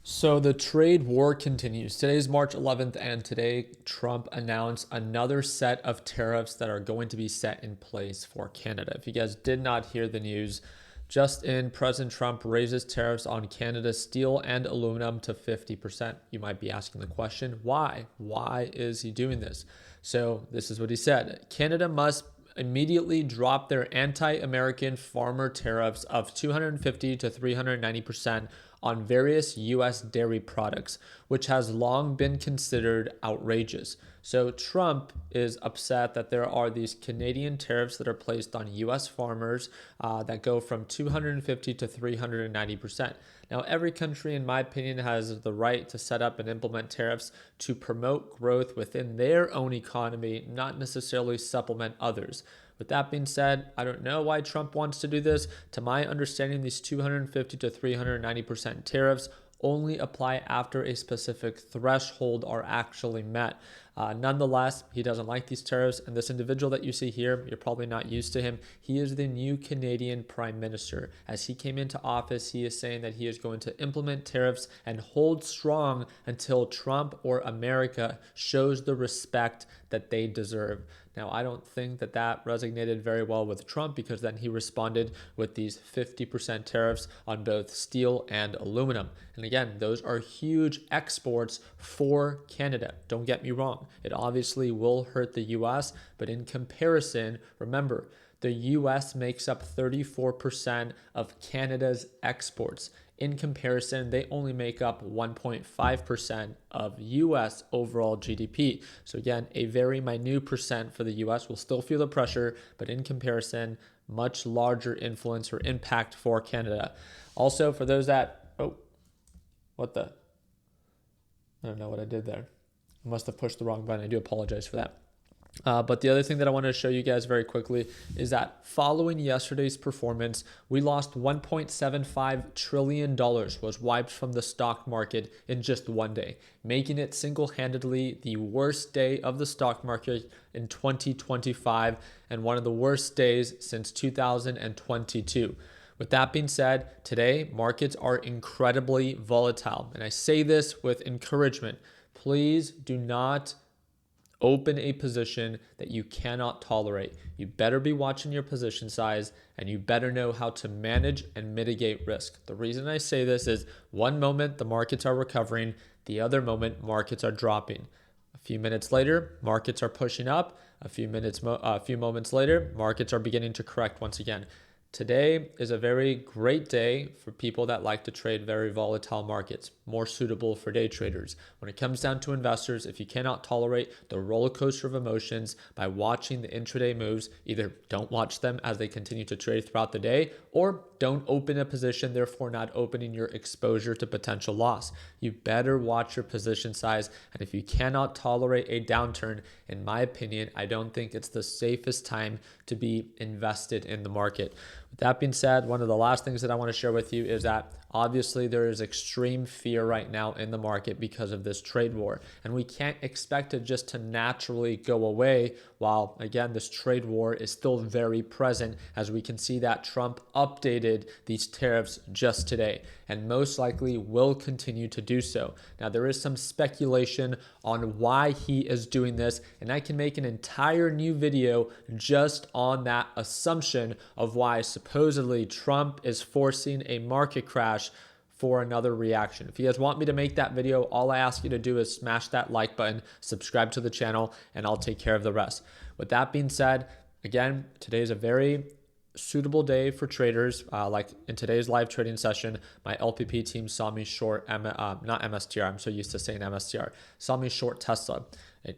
So the trade war continues. Today's March 11th, and today Trump announced another set of tariffs that are going to be set in place for Canada. If you guys did not hear the news, just in, President Trump raises tariffs on Canada's steel and aluminum to 50%. You might be asking the question, why? Why is he doing this? So this is what he said. Canada must immediately drop their anti-American farmer tariffs of 250 to 390% on various U.S. dairy products, which has long been considered outrageous. So Trump is upset that there are these Canadian tariffs that are placed on U.S. farmers that go from 250 to 390%. Now, every country, in my opinion, has the right to set up and implement tariffs to promote growth within their own economy, not necessarily supplement others. With that being said, I don't know why Trump wants to do this. To my understanding, these 250 to 390% tariffs only apply after a specific threshold are actually met. Nonetheless, he doesn't like these tariffs, and this individual that you see here, you're probably not used to him. He is the new Canadian Prime Minister. As he came into office, he is saying that he is going to implement tariffs and hold strong until Trump or America shows the respect that they deserve. Now, I don't think that that resonated very well with Trump, because then he responded with these 50% tariffs on both steel and aluminum. And again, those are huge exports for Canada. Don't get me wrong. It obviously will hurt the US, but in comparison, remember, the US makes up 34% of Canada's exports. In comparison, they only make up 1.5% of US overall GDP. So again, a very minute percent for the US will still feel the pressure, but in comparison, much larger influence or impact for Canada. Also, for those that, I don't know what I did there. I must have pushed the wrong button. I do apologize for that. But the other thing that I want to show you guys very quickly is that following yesterday's performance, we lost $1.75 trillion was wiped from the stock market in just one day, making it single-handedly the worst day of the stock market in 2025 and one of the worst days since 2022. With that being said, today markets are incredibly volatile, and I say this with encouragement. Please do not open a position that you cannot tolerate. You better be watching your position size, and you better know how to manage and mitigate risk. The reason I say this is one moment the markets are recovering, the other moment markets are dropping. A few minutes later, markets are pushing up. A few moments later, markets are beginning to correct once again. Today is a very great day for people that like to trade very volatile markets, more suitable for day traders. When it comes down to investors, if you cannot tolerate the roller coaster of emotions by watching the intraday moves, either don't watch them as they continue to trade throughout the day, or don't open a position, therefore not opening your exposure to potential loss. You better watch your position size, and if you cannot tolerate a downturn, in my opinion, I don't think it's the safest time to be invested in the market. With that being said, one of the last things that I want to share with you is that obviously there is extreme fear right now in the market because of this trade war, and we can't expect it just to naturally go away while, again, this trade war is still very present, as we can see that Trump updated these tariffs just today and most likely will continue to do so. Now, there is some speculation on why he is doing this, and I can make an entire new video just on that assumption of why supposedly Trump is forcing a market crash for another reaction. If you guys want me to make that video, all I ask you to do is smash that like button, subscribe to the channel, and I'll take care of the rest. With that being said, again, today is a very suitable day for traders. Like in today's live trading session, my LPP team saw me short, not MSTR, I'm so used to saying MSTR, saw me short Tesla.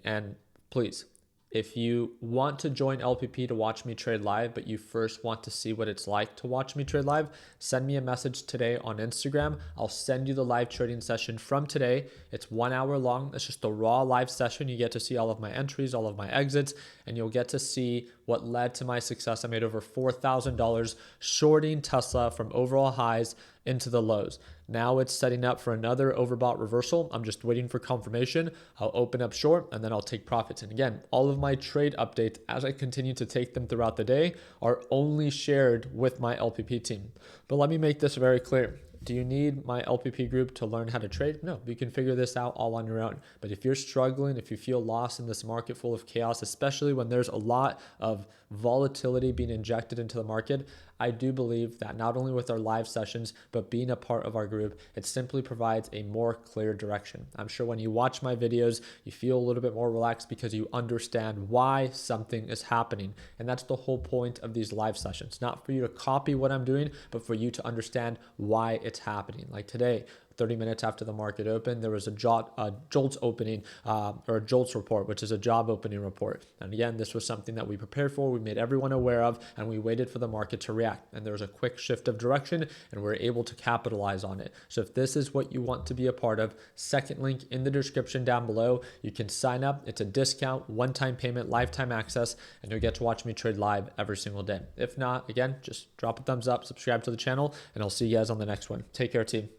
And please, if you want to join LPP to watch me trade live, but you first want to see what it's like to watch me trade live, send me a message today on Instagram. I'll send you the live trading session from today. It's 1 hour long. It's just a raw live session. You get to see all of my entries, all of my exits, and you'll get to see what led to my success. I made over $4,000 shorting Tesla from overall highs into the lows. Now it's setting up for another overbought reversal. I'm just waiting for confirmation. I'll open up short and then I'll take profits. And again, all of my trade updates as I continue to take them throughout the day are only shared with my LPP team. But let me make this very clear. Do you need my LPP group to learn how to trade? No, you can figure this out all on your own. But if you're struggling, if you feel lost in this market full of chaos, especially when there's a lot of volatility being injected into the market, I do believe that not only with our live sessions, but being a part of our group, it simply provides a more clear direction. I'm sure when you watch my videos, you feel a little bit more relaxed because you understand why something is happening. And that's the whole point of these live sessions, not for you to copy what I'm doing, but for you to understand why it's happening. Like today, 30 minutes after the market opened, there was a JOLTS opening or a JOLTS report, which is a job opening report. And again, this was something that we prepared for, we made everyone aware of, and we waited for the market to react. And there was a quick shift of direction, and we were able to capitalize on it. So if this is what you want to be a part of, second link in the description down below, you can sign up. It's a discount, one-time payment, lifetime access, and you'll get to watch me trade live every single day. If not, again, just drop a thumbs up, subscribe to the channel, and I'll see you guys on the next one. Take care, team.